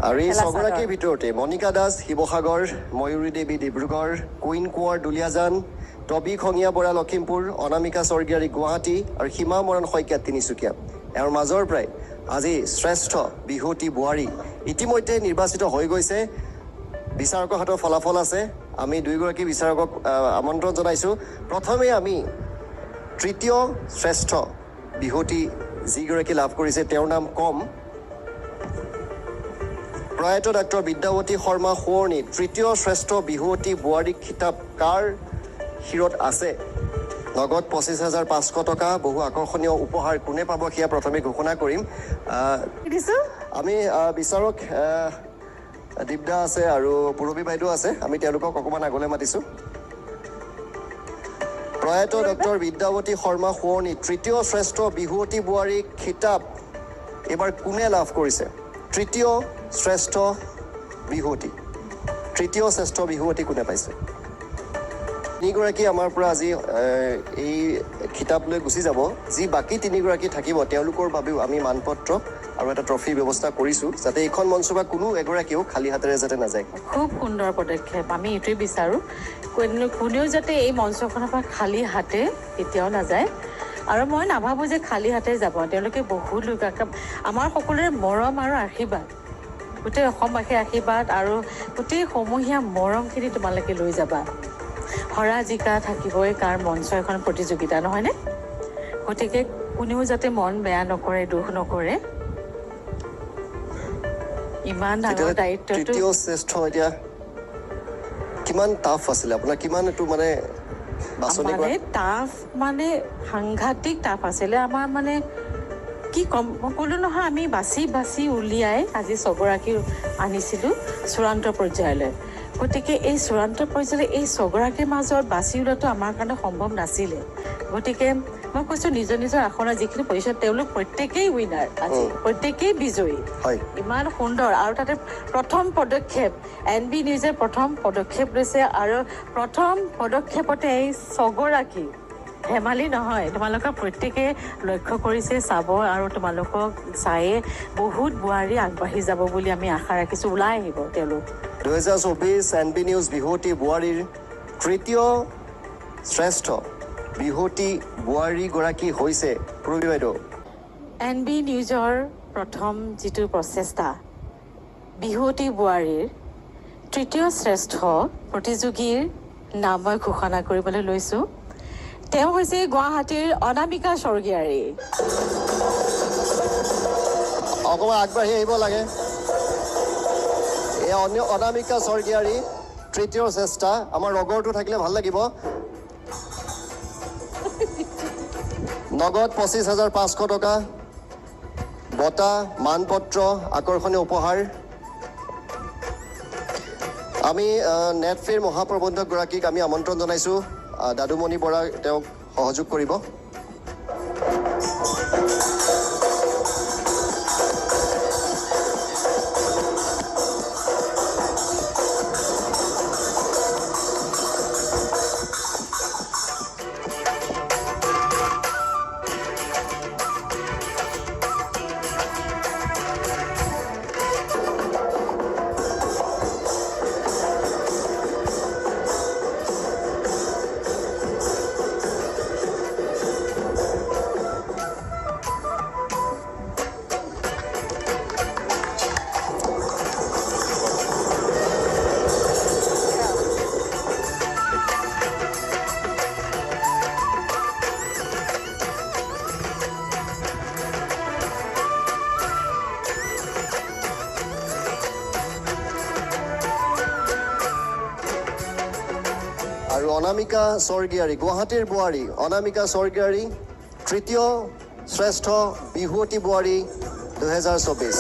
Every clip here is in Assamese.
আৰু এই ছগৰাকীৰ ভিতৰতে মণিকা দাস শিৱসাগৰ, ময়ূৰী দেৱী ডিব্ৰুগড়, কুইন কোঁৱৰ দুলীয়াজান, টবি খঙীয়া বৰা লখিমপুৰ, অনামিকা স্বৰ্গীয়াৰী গুৱাহাটী আৰু সীমা মৰাণ শইকীয়া তিনিচুকীয়া। এওঁৰ মাজৰ পৰাই আজি শ্ৰেষ্ঠ বিহুৱতী বোৱাৰী ইতিমধ্যে নিৰ্বাচিত হৈ গৈছে। বিচাৰকৰ হাতৰ ফলাফল আছে। আমি দুয়োগৰাকী বিচাৰকক আমন্ত্ৰণ জনাইছোঁ। প্ৰথমে আমি তৃতীয় শ্ৰেষ্ঠ বিহুৱতী যিগৰাকী লাভ কৰিছে তেওঁৰ নাম কম। প্ৰয়াত ডাক্তৰ বিদ্যাৱতী শৰ্মা সোঁৱৰণী তৃতীয় শ্ৰেষ্ঠ বিহুৱতী বোৱাৰী খিতাপ কাৰ শিৰত আছে? নগদ 25,500 টকা, বহু আকৰ্ষণীয় উপহাৰ কোনে পাব সেয়া প্ৰথমে ঘোষণা কৰিম। আমি বিচাৰক দীপদা আছে আৰু পূৰবী বাইদেউ আছে, আমি তেওঁলোকক অকণমান আগলৈ মাতিছোঁ। প্ৰয়াত ডক্টৰ বিদ্যাৱতী শৰ্মা সোঁৱৰণী তৃতীয় শ্ৰেষ্ঠ বিহুৱতী বোৱাৰী খিতাপ এইবাৰ কোনে লাভ কৰিছে? তৃতীয় শ্ৰেষ্ঠ বিহুৱতী, তৃতীয় শ্ৰেষ্ঠ বিহুৱতী কোনে পাইছে? তিনিগৰাকী আমাৰ পৰা আজি এই খিতাপ লৈ গুচি যাব। যি বাকী তিনিগৰাকী থাকিব তেওঁলোকৰ বাবেও আমি মানপত্ৰ আৰু এটা ট্ৰফিৰ ব্যৱস্থা কৰিছোঁ, যাতে এইখন মঞ্চ বা কোনো এগৰাকীও খালী হাতেৰে যাতে নাযায়। খুব সুন্দৰ পদক্ষেপ। আমি এইটোৱে বিচাৰোঁ কোনেও যাতে এই মঞ্চখনৰ পৰা খালী হাতে কেতিয়াও নাযায়। আৰু মই নাভাবোঁ যে খালী হাতে যাব। তেওঁলোকে বহুত লোক আমাৰ সকলোৰে মৰম আৰু আশীৰ্বাদ, গোটেই অসমবাসীৰ আশীৰ্বাদ আৰু গোটেই সমূহীয়া মৰমখিনি তোমালোকে লৈ যাবা। হৰা জিকা থাকিবই কাৰ মঞ্চ এখন প্ৰতিযোগিতা, নহয়নে? গতিকে কোনেও যাতে মন বেয়া নকৰে, দুখ নকৰে। ইমান ডাঙৰ দায়িত্বটো তৃতীয় শ্ৰেষ্ঠ এতিয়া কিমান টাফ আছিলে আপোনাৰ? কিমান এইটো মানে বাছনি কৰা? টাফ মানে সাংঘাতিক টাফ আছিলে আমাৰ। মানে কি ক'ম, মই ক'লোঁ নহয়, আমি বাছি বাছি উলিয়াই আজি ছগৰাকী আনিছিলোঁ চূড়ান্ত পৰ্যায়লৈ। গতিকে এই চূড়ান্ত পৰ্যায়লৈ এই ছগৰাকীৰ মাজত বাছি ওলোৱাটো আমাৰ কাৰণে সম্ভৱ নাছিলে। গতিকে মই কৈছোঁ নিজৰ নিজৰ আসনৰ যিখিনি পজিশ্যন তেওঁলোক প্ৰত্যেকেই উইনাৰ, আজি প্ৰত্যেকেই বিজয়ী। ইমান সুন্দৰ। আৰু তাতে প্ৰথম পদক্ষেপ NB নিউজে প্ৰথম পদক্ষেপ লৈছে আৰু প্ৰথম পদক্ষেপতে এই ছগৰাকী ধেমালি নহয়। তোমালোকক প্ৰত্যেকে লক্ষ্য কৰিছে, চাব আৰু তোমালোকক চায়ে বহুত বোৱাৰী আগবাঢ়ি যাব বুলি আমি আশা ৰাখিছোঁ। ওলাই আহিব তেওঁলোক। 2024 NB নিউজ বিহুৱতী বোৱাৰীৰ তৃতীয় শ্ৰেষ্ঠ বিহুৱতী বোৱাৰীগৰাকী হৈছে পূৰবী বাইদেউ। NB নিউজৰ প্ৰথম যিটো প্ৰচেষ্টা, বিহুৱতী বোৱাৰীৰ তৃতীয় শ্ৰেষ্ঠ প্ৰতিযোগীৰ নাম মই ঘোষণা কৰিবলৈ লৈছোঁ। তেওঁ হৈছে গুৱাহাটীৰ অনামিকা স্বৰ্গীয়াৰী। অকণমান আগবাঢ়ি আহিব লাগে। এই অনামিকা স্বৰ্গীয়াৰী তৃতীয় শ্ৰেষ্ঠা। আমাৰ লগৰটো থাকিলে ভাল লাগিব। নগদ 25,500 টকা, বঁটা, মানপত্ৰ, আকৰ্ষণীয় উপহাৰ। আমি নেটফেৰ মহাপ্ৰবন্ধকগৰাকীক আমি আমন্ত্ৰণ জনাইছোঁ। দাদুমণি বৰা তেওঁক সহযোগ কৰিব। আৰু অনামিকা স্বৰ্গীয়াৰী, গুৱাহাটীৰ বোৱাৰী অনামিকা স্বৰ্গীয়াৰী তৃতীয় শ্ৰেষ্ঠ বিহুৱতী বোৱাৰী 2024।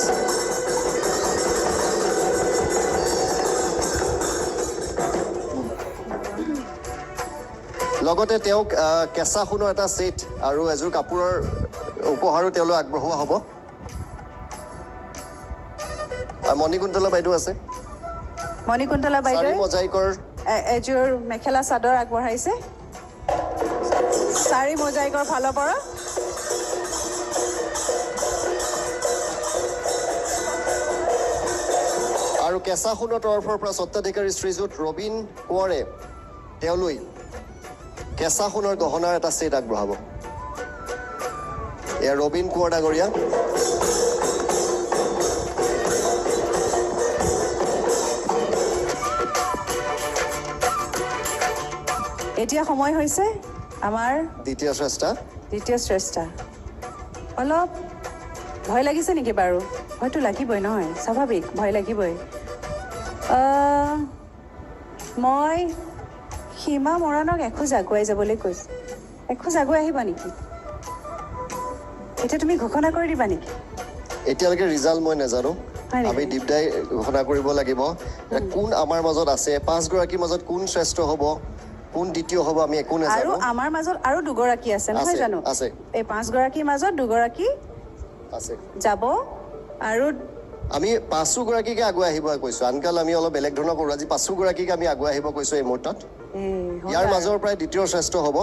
লগতে তেওঁক কেঁচা সোণৰ এটা ছেট আৰু এযোৰ কাপোৰৰ উপহাৰো তেওঁলৈ আগবঢ়োৱা হ'ব। মণিকুন্তলা বাইদেউ আছে। মণিকুন্তলা বাইদেউ মজাইকৰ এযোৰ মেখেলা চাদৰ আগবঢ়াইছে চাৰি মজাইকৰ ফালৰ পৰা। আৰু কেঁচা সোণৰ তৰফৰ পৰা স্বত্বাধিকাৰী শ্ৰীযুত ৰবীন কোঁৱৰে তেওঁলৈ কেঁচা সোণৰ গহনাৰ এটা ছেট আগবঢ়াব। এয়া ৰবীন কোঁৱৰ ডাঙৰীয়া। এতিয়া সময় হৈছে আমাৰ দ্বিতীয় শ্ৰেষ্ঠা। দ্বিতীয় শ্ৰেষ্ঠা। অলপ ভয় লাগিছে নেকি বাৰু? হয়তো লাগিবই নহয়, স্বাভাৱিক, ভয় লাগিবই। মই সীমা মৰাণক এখোজ আগুৱাই যাবলৈ কৈছোঁ। এখোজ আগুৱাই আহিবা নেকি? এতিয়া তুমি ঘোষণা কৰি দিবা নেকি? এতিয়ালৈকে ৰিজাল্ট মই নাজানো, হয় নেকি? আমি দীপদাই ঘোষণা কৰিব লাগিব। কোন আমাৰ মাজত আছে, 5 গৰাকীৰ মাজত কোন শ্ৰেষ্ঠ হ'ব, কোন দ্বিতীয় হ'ব, আমি একো আৰু নাজানো। আমাৰ মাজত আৰু দুগৰাকী আছে নহয় আছে, জানো? আছে। এই 5 গৰাকীৰ মাজত দুগৰাকী আছে। যাব আৰু আমি 5 গৰাকীকে আগুৱাই আহিব কৈছোঁ। আনকাল আমি অলপ বেলেগ ধৰণৰ কৰোঁ। আজি 5 গৰাকীকে আমি আগুৱাই আহিব কৈছোঁ এই মুহূৰ্তত। ইয়াৰ মাজৰ পৰাই দ্বিতীয় শ্ৰেষ্ঠ হ'ব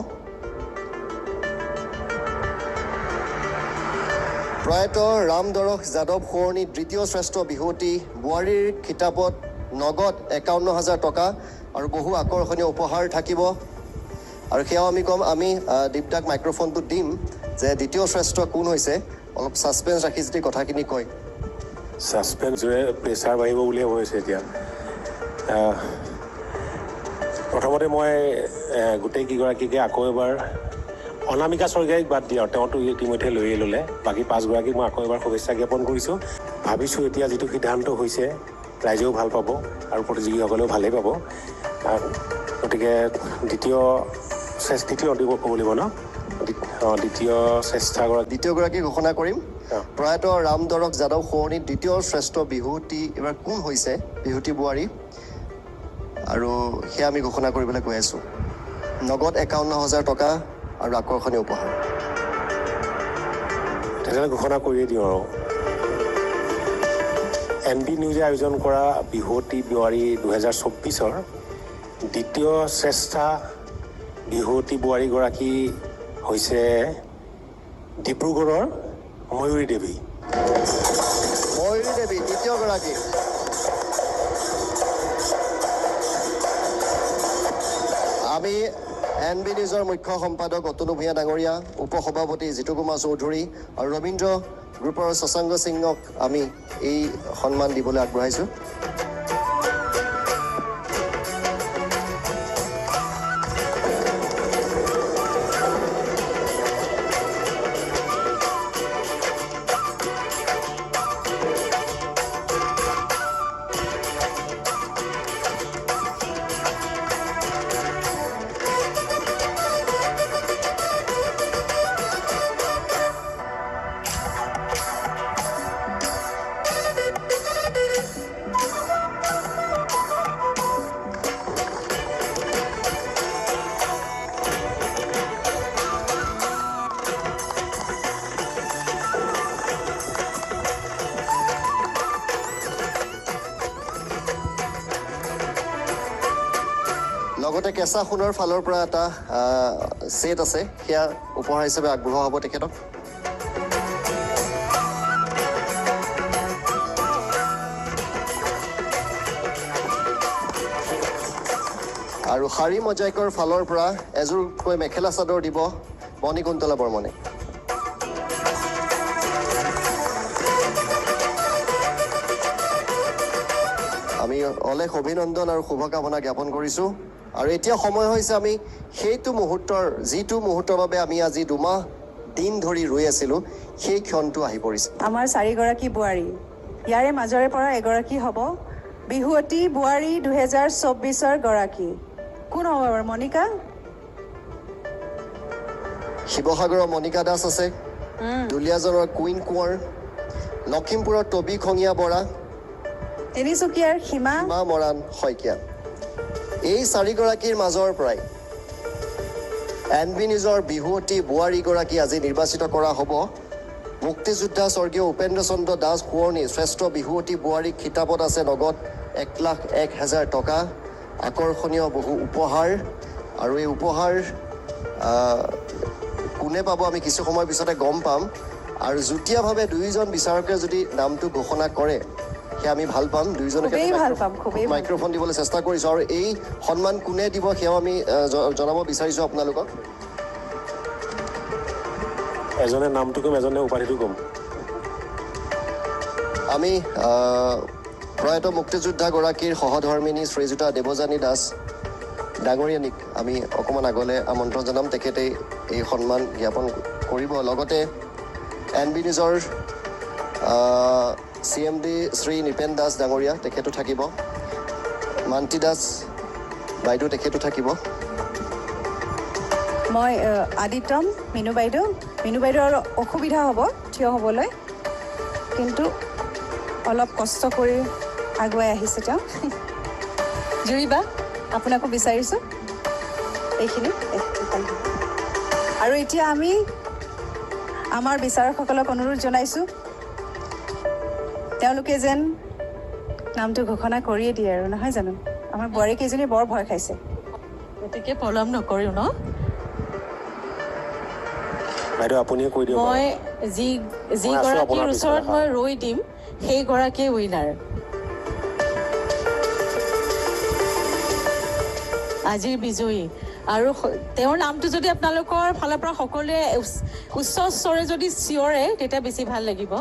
প্ৰয়াত ৰামদৰস যাদৱ সোঁৱৰণী দ্বিতীয় শ্ৰেষ্ঠ বিহুৱতী বোৱাৰীৰ খিতাপত নগদ 51,000 টকা আৰু বহু আকৰ্ষণীয় উপহাৰ থাকিব। আৰু সেয়াও আমি ক'ম, আমি দীপদাক মাইক্ৰফোনটো দিম যে দ্বিতীয় শ্ৰেষ্ঠ কোন হৈছে। অলপ ছাছপেঞ্চ ৰাখি যদি কথাখিনি কয়। ছাছপেঞ্চৰে প্ৰেছাৰ বাঢ়িব বুলিয়ে হৈছে এতিয়া। প্ৰথমতে মই গোটেই কেইগৰাকীকে আকৌ এবাৰ অনামিকা স্বৰ্গীয়াৰীক বাদ দিয়ে আৰু তেওঁতো ইতিমধ্যে লৈয়ে ল'লে। বাকী 5 গৰাকীক মই আকৌ এবাৰ শুভেচ্ছা জ্ঞাপন কৰিছোঁ। ভাবিছোঁ এতিয়া যিটো সিদ্ধান্ত হৈছে ৰাইজেও ভাল পাব আৰু প্ৰতিযোগীসকলেও ভালেই পাব। গতিকে দ্বিতীয় দিব ক'ব লাগিব ন? দ্বিতীয় শ্ৰেষ্ঠাগৰাকী দ্বিতীয়গৰাকী ঘোষণা কৰিম। প্ৰয়াত ৰামদৰস যাদৱ সোঁৱৰণী দ্বিতীয় শ্ৰেষ্ঠ বিহুৱতী এবাৰ কোন হৈছে, বিহুৱতী বোৱাৰী, আৰু সেয়া আমি ঘোষণা কৰিবলৈ গৈ আছোঁ। নগদ 51,000 টকা আৰু আকৰ্ষণীয় উপহাৰ। তেনেহ'লে ঘোষণা কৰিয়ে দিওঁ আৰু NB নিউজে আয়োজন কৰা বিহুৱতী বোৱাৰী 2024ৰ দ্বিতীয় শ্ৰেষ্ঠা বিহুৱতী বোৱাৰীগৰাকী হৈছে ডিব্ৰুগড়ৰ ময়ূৰী দেৱী। ময়ূৰী দেৱী দ্বিতীয়গৰাকী। আমি NB নিউজৰ মুখ্য সম্পাদক অতনু ভূঞা ডাঙৰীয়া, উপসভাপতি জিতু কুমাৰ চৌধুৰী আৰু ৰবীন্দ্ৰ গ্ৰুপৰ শশাংক সিঙক আমি এই সন্মান দিবলৈ আগবঢ়াইছোঁ। লগতে কেঁচা সোণৰ ফালৰ পৰা এটা ছেট আছে, সেয়া উপহাৰ হিচাপে আগবঢ়োৱা হ'ব তেখেতক। আৰু শাৰী মজাইকৰ ফালৰ পৰা এযোৰকৈ মেখেলা চাদৰ দিব মণিকুন্তলা বৰ্মনে। আমি অলেখ অভিনন্দন আৰু শুভকামনা জ্ঞাপন কৰিছোঁ। আৰু এতিয়া সময় হৈছে আমি সেইটো মুহূৰ্তৰ, যিটো মুহূৰ্তৰ বাবে আমি আজি 2 মাহ দিন ধৰি ৰৈ আছিলোঁ, সেই ক্ষণটো আহি পৰিছে। আমাৰ 4 গৰাকী বোৱাৰী, ইয়াৰে মাজৰে পৰা এগৰাকী হ'ব বিহুৱতী বোৱাৰী 2024ৰ গৰাকী। কোন হ'ব বাৰু? মণিকা? শিৱসাগৰৰ মণিকা দাস আছে, দুলীয়াজনৰ কুইন কোঁৱৰ, লখিমপুৰৰ টবি খঙীয়া বৰা, তিনিচুকীয়াৰ সীমা মৰাণ শইকীয়া। এই 4 গৰাকীৰ মাজৰ পৰাই NB নিউজৰ বিহুৱতী বোৱাৰীগৰাকী আজি নিৰ্বাচিত কৰা হ'ব। মুক্তিযোদ্ধা স্বৰ্গীয় উপেন্দ্ৰ চন্দ্ৰ দাস সোঁৱৰণী শ্ৰেষ্ঠ বিহুৱতী বোৱাৰী খিতাপত আছে নগদ 1,01,000 টকা, আকৰ্ষণীয় বহু উপহাৰ। আৰু এই উপহাৰ কোনে পাব আমি কিছু সময়ৰ পিছতে গম পাম। আৰু যুটীয়াভাৱে 2জন বিচাৰকে যদি নামটো ঘোষণা কৰে, সেয়া আমি ভাল পাম দুইজনকে খুবেই ভাল পাম, খুবেই ভাল পাম। মাইক্ৰফোন দিবলৈ চেষ্টা কৰিছোঁ আৰু এই সন্মান কোনে দিব সেয়াও আমি জনাব বিচাৰিছোঁ আপোনালোকক এজনে নামটো ক'ম এজনে উপাধিটো ক'ম আমি প্ৰয়াত মুক্তিযোদ্ধাগৰাকীৰ সহধৰ্মিনী শ্ৰীযুতা দেৱযানী দাস ডাঙৰীয়ানীক আমি অকণমান আগলৈ আমন্ত্ৰণ জনাম তেখেতে এই সন্মান জ্ঞাপন কৰিব লগতে NB নিউজৰ CMD শ্ৰী নিপেন দাস ডাঙৰীয়া তেখেতো থাকিব মান্তি দাস বাইদেউ তেখেতো থাকিব মই আদিত্যম মিনু বাইদেউৰ অসুবিধা হ'ব থিয় হ'বলৈ কিন্তু অলপ কষ্ট কৰি আগুৱাই আহিছে তেওঁ জুৰিবা আপোনাকো বিচাৰিছোঁ এইখিনি আৰু এতিয়া আমি আমাৰ বিচাৰকসকলক অনুৰোধ জনাইছোঁ তেওঁলোকে যেন নামটো ঘোষণা কৰিয়ে দিয়ে আৰু নহয় জানো আমাৰ বোৱাৰীকেইজনী বৰ ভয় খাইছে গতিকে পলম নকৰিও ন বাইদেউ আপুনিয়ে কৈ দিয়ক মই যিগৰাকীৰ আপোনাৰ ওচৰত মই ৰৈ দিম সেইগৰাকীয়ে উইনাৰ আজিৰ বিজয়ী আৰু তেওঁৰ নামটো যদি আপোনালোকৰ ফালৰ পৰা সকলোৱে উচ্চ স্বৰে যদি চিঞৰে তেতিয়া বেছি ভাল লাগিব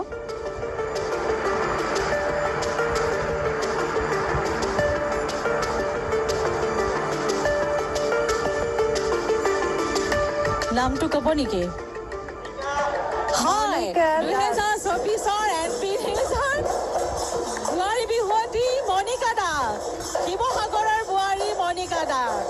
নামটো ক'ব নেকি হয় 2024 MP নিউজৰ বোৱাৰী বিহুৱতী মণিকা দাস শিৱসাগৰৰ বোৱাৰী মণিকা দাস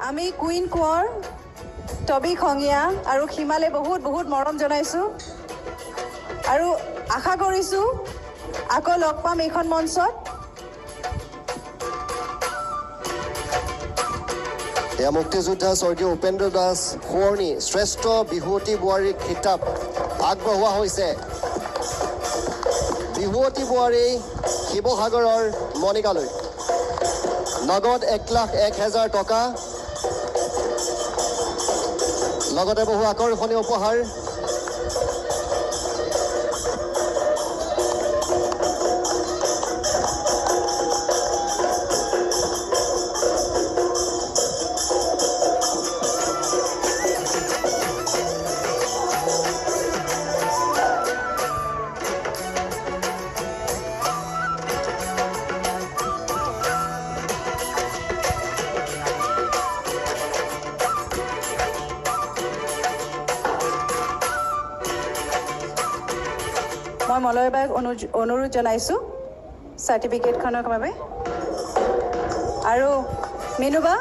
আমি কুইন কোঁৱৰ টবি খঙীয়া আৰু সীমালে বহুত বহুত মৰম জনাইছোঁ আৰু আশা কৰিছোঁ আকৌ লগ পাম এইখন মঞ্চত এয়া মুক্তিযোদ্ধা স্বৰ্গীয় উপেন্দ্ৰ দাস সোঁৱৰণী শ্ৰেষ্ঠ বিহুৱতী বোৱাৰীৰ খিতাপ আগবঢ়োৱা হৈছে বিহুৱতী বোৱাৰী শিৱসাগৰৰ মণিকালৈ নগদ 1,01,000 টকা লগতে বহু আকৰ্ষণীয় উপহাৰ মই মলয় বাইক অনুৰোধ জনাইছোঁ চাৰ্টিফিকেটখনৰ বাবে আৰু মিনুবা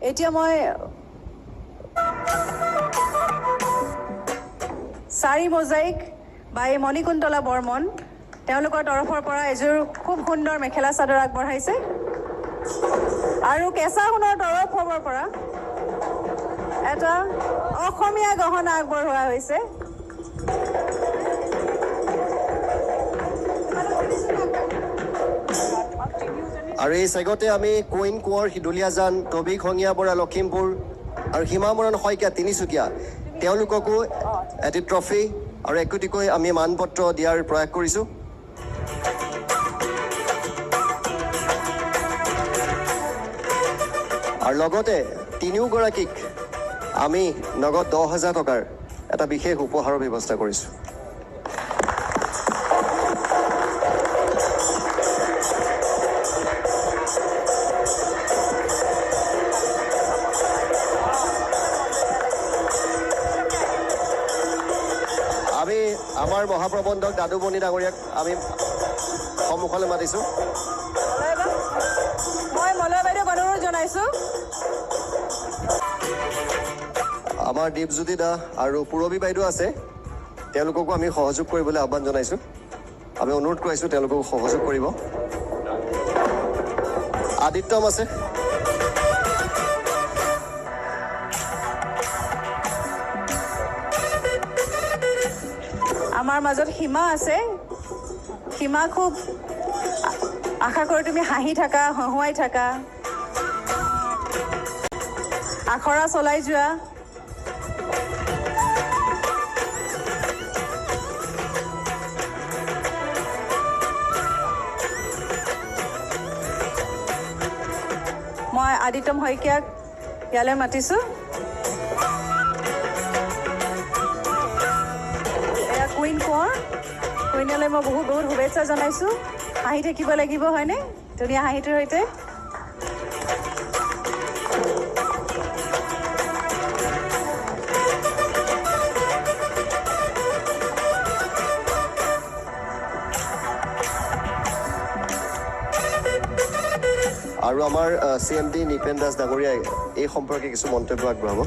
এতিয়া মই চাৰি মোজাইক বাই মণিকুন্তলা বৰ্মন তেওঁলোকৰ তৰফৰ পৰা এযোৰ খুব সুন্দৰ মেখেলা চাদৰ আগবঢ়াইছে আৰু কেঁচা সোণৰ তৰফৰ পৰা এটা অসমীয়া গহনা আগবঢ়োৱা হৈছে আৰু এই চেগতে আমি কুইন কোঁৱৰ দুলীয়াজান টবি খঙীয়া বৰা লখিমপুৰ আৰু সীমা মৰাণ শইকীয়া তিনিচুকীয়া তেওঁলোককো এটি ট্ৰফি আৰু একোটিকৈ আমি মানপত্ৰ দিয়াৰ প্ৰয়াস কৰিছোঁ আৰু লগতে তিনিওগৰাকীক আমি নগদ 10,000 টকাৰ এটা বিশেষ উপহাৰৰ ব্যৱস্থা কৰিছোঁ আমাৰ মহাপ্ৰবন্ধক দাদুমণি ডাঙৰীয়াক আমি সন্মুখলৈ মাতিছোঁ। মই মলয় বাইদেউক অনুৰোধ জনাইছোঁ। আমাৰ দীপজ্যোতি দা আৰু পূৰবী বাইদেউ আছে, তেওঁলোককো আমি সহযোগ কৰিবলৈ আহ্বান জনাইছোঁ। আমি অনুৰোধ কৰিছোঁ তেওঁলোকক সহযোগ কৰিব। আদিত্যম আছে, আমাৰ মাজত সীমা আছে। সীমা খুব আশা কৰোঁ তুমি হাঁহি থাকা, হহুৱাই থাকা, আখৰা চলাই যোৱা। মই আদিত্যম শইকীয়াক ইয়ালৈ মাতিছোঁ। এয়া কুইন কোঁৱৰ, কুইনলৈ মই বহুত বহুত শুভেচ্ছা জনাইছোঁ। হাঁহি থাকিব লাগিব হয়নে, ধুনীয়া হাঁহিটোৰ সৈতে। আৰু আমাৰ CMD নিপেন দাস ডাঙৰীয়াই এই সম্পৰ্কে কিছু মন্তব্য আগবঢ়াব।